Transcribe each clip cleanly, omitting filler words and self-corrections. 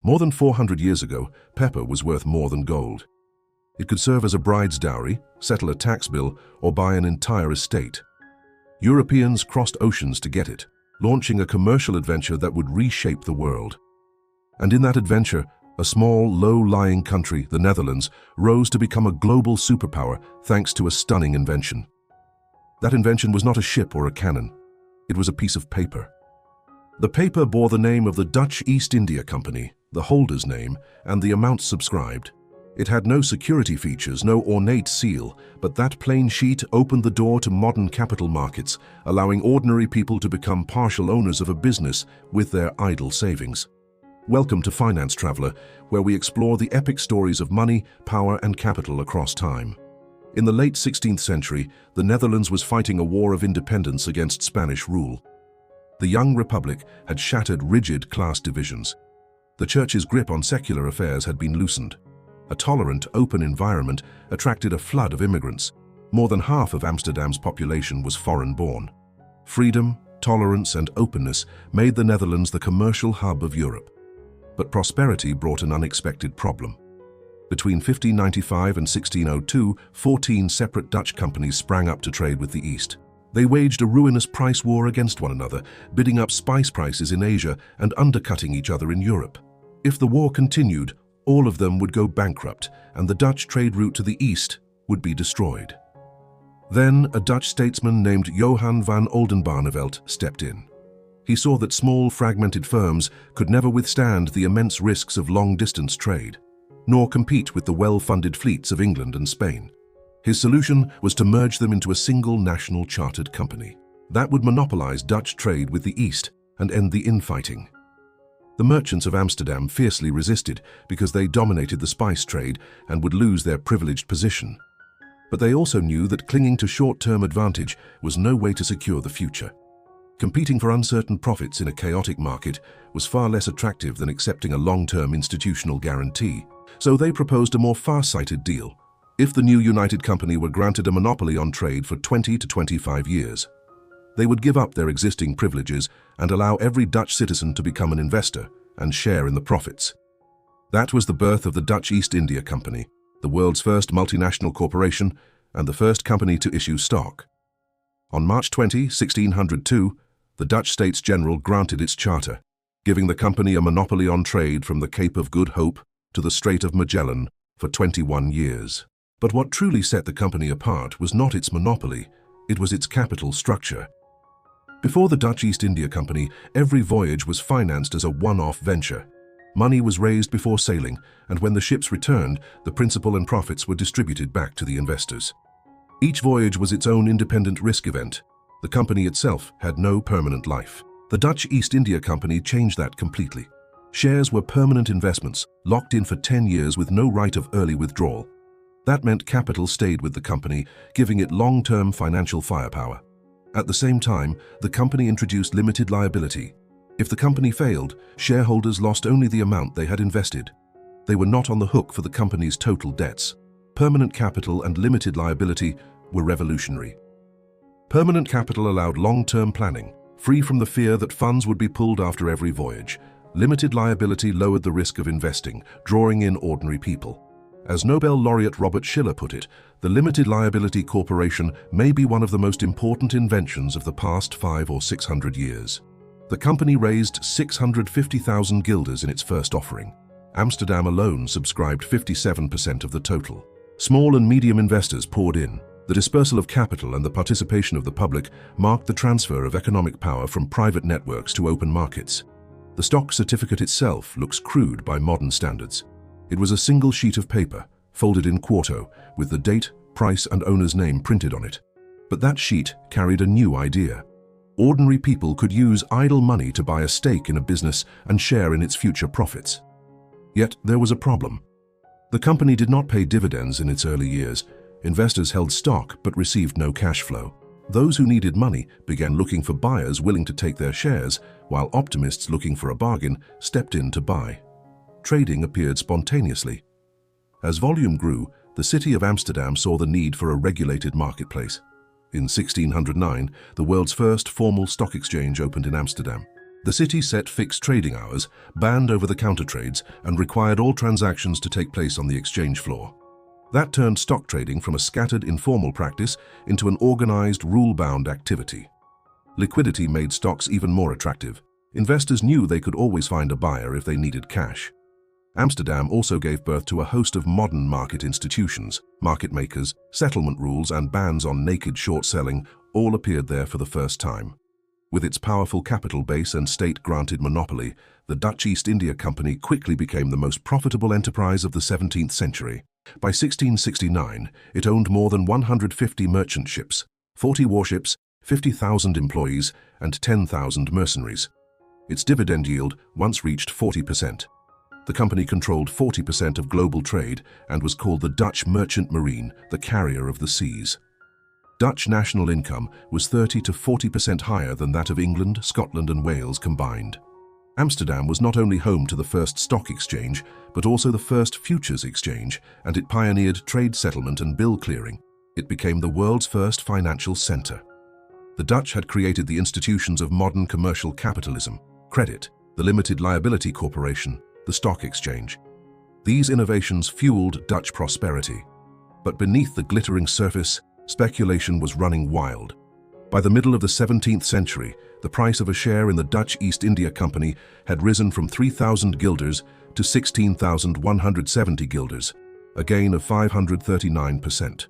More than 400 years ago, pepper was worth more than gold. It could serve as a bride's dowry, settle a tax bill, or buy an entire estate. Europeans crossed oceans to get it, launching a commercial adventure that would reshape the world. And in that adventure, a small, low-lying country, the Netherlands, rose to become a global superpower thanks to a stunning invention. That invention was not a ship or a cannon. It was a piece of paper. The paper bore the name of the Dutch East India Company, the holder's name, and the amount subscribed. It had no security features, no ornate seal, but that plain sheet opened the door to modern capital markets, allowing ordinary people to become partial owners of a business with their idle savings. Welcome to Finance Traveler, where we explore the epic stories of money, power, and capital across time. In the late 16th century, the Netherlands was fighting a war of independence against Spanish rule. The young republic had shattered rigid class divisions. The church's grip on secular affairs had been loosened. A tolerant, open environment attracted a flood of immigrants. More than half of Amsterdam's population was foreign-born. Freedom, tolerance, and openness made the Netherlands the commercial hub of Europe. But prosperity brought an unexpected problem. Between 1595 and 1602, 14 separate Dutch companies sprang up to trade with the East. They waged a ruinous price war against one another, bidding up spice prices in Asia and undercutting each other in Europe. If the war continued, all of them would go bankrupt, and the Dutch trade route to the East would be destroyed. Then a Dutch statesman named Johan van Oldenbarnevelt stepped in. He saw that small, fragmented firms could never withstand the immense risks of long-distance trade, nor compete with the well-funded fleets of England and Spain. His solution was to merge them into a single national chartered company. That would monopolize Dutch trade with the East and end the infighting. The merchants of Amsterdam fiercely resisted because they dominated the spice trade and would lose their privileged position. But they also knew that clinging to short-term advantage was no way to secure the future. Competing for uncertain profits in a chaotic market was far less attractive than accepting a long-term institutional guarantee. So they proposed a more far-sighted deal. If the new united company were granted a monopoly on trade for 20 to 25 years, they would give up their existing privileges and allow every Dutch citizen to become an investor and share in the profits. That was the birth of the Dutch East India Company, the world's first multinational corporation and the first company to issue stock. On March 20, 1602, the Dutch States General granted its charter, giving the company a monopoly on trade from the Cape of Good Hope to the Strait of Magellan for 21 years. But what truly set the company apart was not its monopoly, it was its capital structure. Before the Dutch East India Company, every voyage was financed as a one-off venture. Money was raised before sailing, and when the ships returned, the principal and profits were distributed back to the investors. Each voyage was its own independent risk event. The company itself had no permanent life. The Dutch East India Company changed that completely. Shares were permanent investments, locked in for 10 years with no right of early withdrawal. That meant capital stayed with the company, giving it long-term financial firepower. At the same time, the company introduced limited liability. If the company failed, shareholders lost only the amount they had invested. They were not on the hook for the company's total debts. Permanent capital and limited liability were revolutionary. Permanent capital allowed long-term planning, free from the fear that funds would be pulled after every voyage. Limited liability lowered the risk of investing, drawing in ordinary people. As Nobel laureate Robert Shiller put it, the limited liability corporation may be one of the most important inventions of the past 500 or 600 years. The company raised 650,000 guilders in its first offering. Amsterdam alone subscribed 57% of the total. Small and medium investors poured in. The dispersal of capital and the participation of the public marked the transfer of economic power from private networks to open markets. The stock certificate itself looks crude by modern standards. It was a single sheet of paper, folded in quarto, with the date, price, and owner's name printed on it. But that sheet carried a new idea. Ordinary people could use idle money to buy a stake in a business and share in its future profits. Yet there was a problem. The company did not pay dividends in its early years. Investors held stock but received no cash flow. Those who needed money began looking for buyers willing to take their shares, while optimists looking for a bargain stepped in to buy. Trading appeared spontaneously. As volume grew, the city of Amsterdam saw the need for a regulated marketplace. In 1609, the world's first formal stock exchange opened in Amsterdam. The city set fixed trading hours, banned over-the-counter trades, and required all transactions to take place on the exchange floor. That turned stock trading from a scattered, informal practice into an organized, rule-bound activity. Liquidity made stocks even more attractive. Investors knew they could always find a buyer if they needed cash. Amsterdam also gave birth to a host of modern market institutions. Market makers, settlement rules, and bans on naked short selling all appeared there for the first time. With its powerful capital base and state-granted monopoly, the Dutch East India Company quickly became the most profitable enterprise of the 17th century. By 1669, it owned more than 150 merchant ships, 40 warships, 50,000 employees, and 10,000 mercenaries. Its dividend yield once reached 40%. The company controlled 40% of global trade and was called the Dutch Merchant Marine, the carrier of the seas. Dutch national income was 30 to 40% higher than that of England, Scotland, and Wales combined. Amsterdam was not only home to the first stock exchange, but also the first futures exchange, and it pioneered trade settlement and bill clearing. It became the world's first financial center. The Dutch had created the institutions of modern commercial capitalism: credit, the limited liability corporation, the stock exchange. These innovations fueled Dutch prosperity. But beneath the glittering surface, speculation was running wild. By the middle of the 17th century, the price of a share in the Dutch East India Company had risen from 3,000 guilders to 16,170 guilders, a gain of 539%.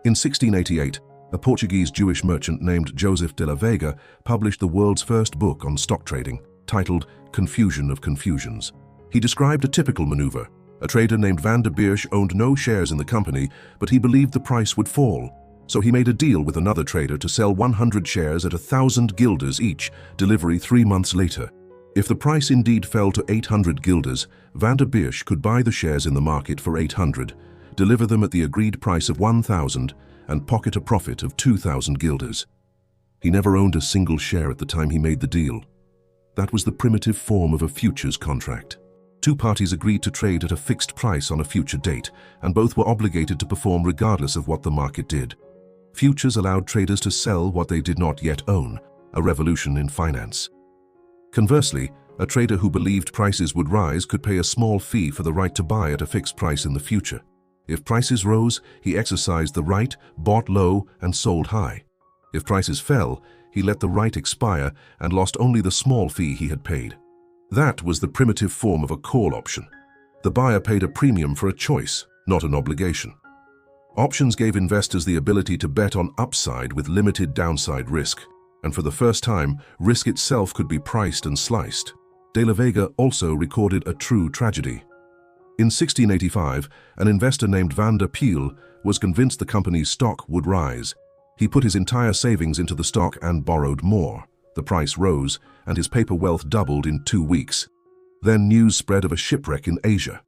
In 1688, a Portuguese Jewish merchant named Joseph de la Vega published the world's first book on stock trading, titled Confusion of Confusions. He described a typical maneuver. A trader named Van der Beers owned no shares in the company, but he believed the price would fall. So he made a deal with another trader to sell 100 shares at 1,000 guilders each, delivery 3 months later. If the price indeed fell to 800 guilders, Van der Beers could buy the shares in the market for 800, deliver them at the agreed price of 1,000, and pocket a profit of 2,000 guilders. He never owned a single share at the time he made the deal. That was the primitive form of a futures contract. Two parties agreed to trade at a fixed price on a future date, and both were obligated to perform regardless of what the market did. Futures allowed traders to sell what they did not yet own, a revolution in finance. Conversely, a trader who believed prices would rise could pay a small fee for the right to buy at a fixed price in the future. If prices rose, he exercised the right, bought low, and sold high. If prices fell, he let the right expire and lost only the small fee he had paid. That was the primitive form of a call option. The buyer paid a premium for a choice, not an obligation. Options gave investors the ability to bet on upside with limited downside risk, and for the first time, risk itself could be priced and sliced. De la Vega also recorded a true tragedy. In 1685, an investor named Van der Peel was convinced the company's stock would rise. He put his entire savings into the stock and borrowed more. The price rose, and his paper wealth doubled in 2 weeks. Then news spread of a shipwreck in Asia.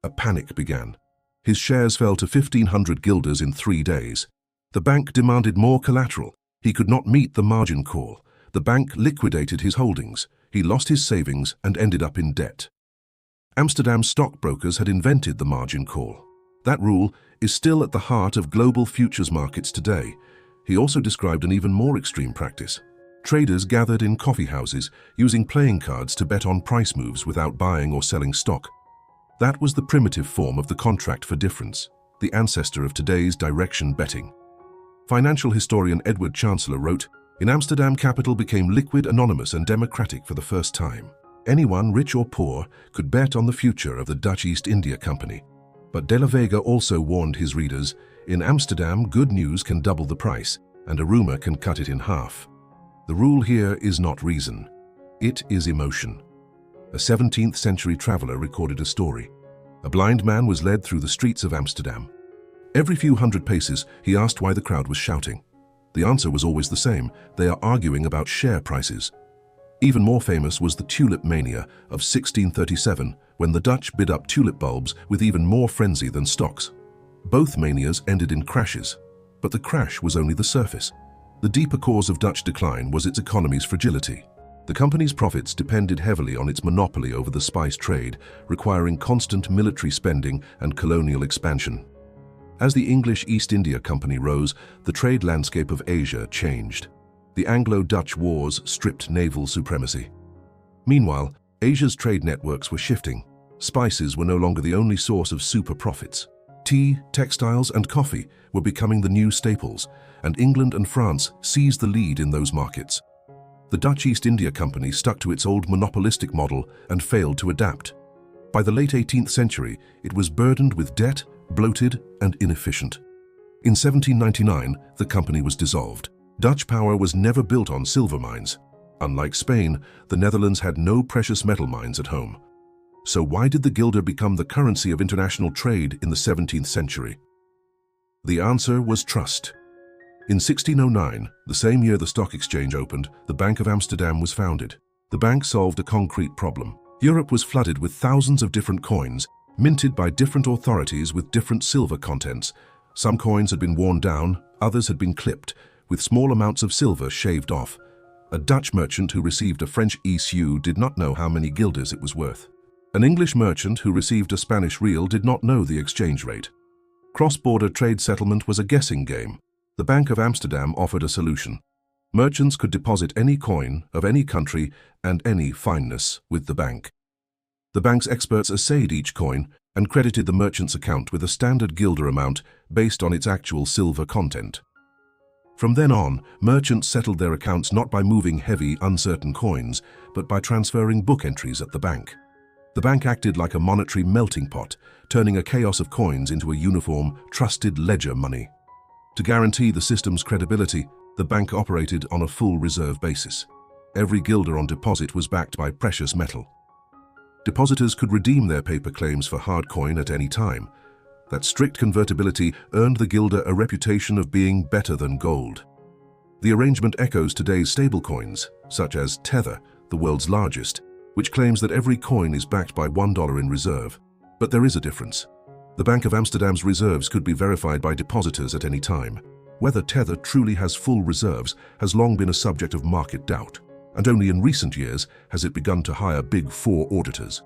A panic began. His shares fell to 1,500 guilders in 3 days. The bank demanded more collateral. He could not meet the margin call. The bank liquidated his holdings. He lost his savings and ended up in debt. Amsterdam stockbrokers had invented the margin call. That rule is still at the heart of global futures markets today. He also described an even more extreme practice. Traders gathered in coffee houses, using playing cards to bet on price moves without buying or selling stock. That was the primitive form of the contract for difference, the ancestor of today's direction betting. Financial historian Edward Chancellor wrote, "In Amsterdam, capital became liquid, anonymous, and democratic for the first time. Anyone, rich or poor, could bet on the future of the Dutch East India Company." But de la Vega also warned his readers, in Amsterdam, good news can double the price, and a rumor can cut it in half. The rule here is not reason. It is emotion. A 17th century traveler recorded a story. A blind man was led through the streets of Amsterdam. Every few hundred paces, he asked why the crowd was shouting. The answer was always the same: they are arguing about share prices. Even more famous was the tulip mania of 1637, when the Dutch bid up tulip bulbs with even more frenzy than stocks. Both manias ended in crashes, but the crash was only the surface. The deeper cause of Dutch decline was its economy's fragility. The company's profits depended heavily on its monopoly over the spice trade, requiring constant military spending and colonial expansion. As the English East India Company rose, the trade landscape of Asia changed. The Anglo-Dutch Wars stripped naval supremacy. Meanwhile, Asia's trade networks were shifting. Spices were no longer the only source of super profits. Tea, textiles, and coffee were becoming the new staples, and England and France seized the lead in those markets. The Dutch East India Company stuck to its old monopolistic model and failed to adapt. By the late 18th century, it was burdened with debt, bloated, and inefficient. In 1799, the company was dissolved. Dutch power was never built on silver mines. Unlike Spain, the Netherlands had no precious metal mines at home. So why did the guilder become the currency of international trade in the 17th century? The answer was trust. In 1609, the same year the stock exchange opened, the Bank of Amsterdam was founded. The bank solved a concrete problem. Europe was flooded with thousands of different coins, minted by different authorities with different silver contents. Some coins had been worn down, others had been clipped, with small amounts of silver shaved off. A Dutch merchant who received a French issue did not know how many guilders it was worth. An English merchant who received a Spanish real did not know the exchange rate. Cross-border trade settlement was a guessing game. The Bank of Amsterdam offered a solution. Merchants could deposit any coin of any country and any fineness with the bank. The bank's experts assayed each coin and credited the merchant's account with a standard guilder amount based on its actual silver content. From then on, merchants settled their accounts not by moving heavy, uncertain coins, but by transferring book entries at the bank. The bank acted like a monetary melting pot, turning a chaos of coins into a uniform, trusted ledger money. To guarantee the system's credibility, the bank operated on a full reserve basis. Every guilder on deposit was backed by precious metal. Depositors could redeem their paper claims for hard coin at any time. That strict convertibility earned the guilder a reputation of being better than gold. The arrangement echoes today's stablecoins, such as Tether, the world's largest, which claims that every coin is backed by $1 in reserve. But there is a difference. The Bank of Amsterdam's reserves could be verified by depositors at any time. Whether Tether truly has full reserves has long been a subject of market doubt, and only in recent years has it begun to hire Big Four auditors.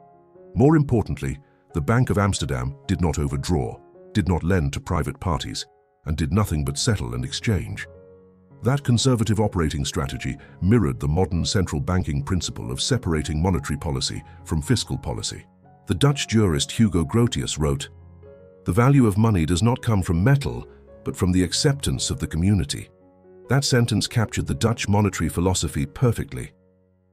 More importantly, the Bank of Amsterdam did not overdraw, did not lend to private parties, and did nothing but settle and exchange. That conservative operating strategy mirrored the modern central banking principle of separating monetary policy from fiscal policy. The Dutch jurist Hugo Grotius wrote, "The value of money does not come from metal, but from the acceptance of the community." That sentence captured the Dutch monetary philosophy perfectly.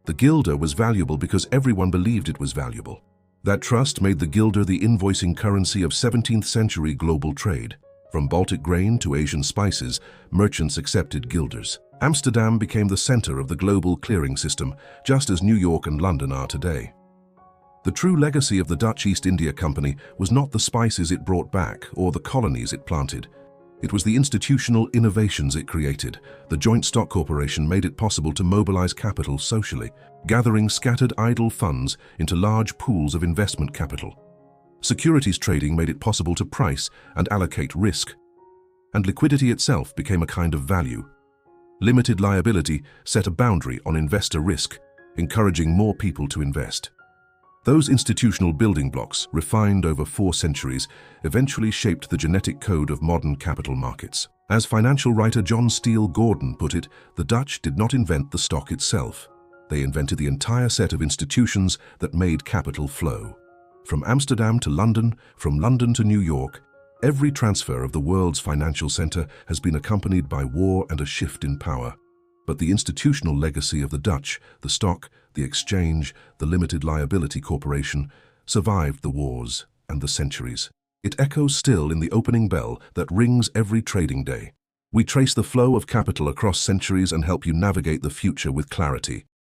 The guilder was valuable because everyone believed it was valuable. That trust made the guilder the invoicing currency of 17th century global trade. From Baltic grain to Asian spices, merchants accepted guilders. Amsterdam became the center of the global clearing system, just as New York and London are today. The true legacy of the Dutch East India Company was not the spices it brought back or the colonies it planted. It was the institutional innovations it created. The joint stock corporation made it possible to mobilize capital socially, gathering scattered idle funds into large pools of investment capital. Securities trading made it possible to price and allocate risk. And liquidity itself became a kind of value. Limited liability set a boundary on investor risk, encouraging more people to invest. Those institutional building blocks, refined over 4 centuries, eventually shaped the genetic code of modern capital markets. As financial writer John Steele Gordon put it, the Dutch did not invent the stock itself. They invented the entire set of institutions that made capital flow. From Amsterdam to London, from London to New York, every transfer of the world's financial center has been accompanied by war and a shift in power. But the institutional legacy of the Dutch, the stock, the exchange, the limited liability corporation, survived the wars and the centuries. It echoes still in the opening bell that rings every trading day. We trace the flow of capital across centuries and help you navigate the future with clarity.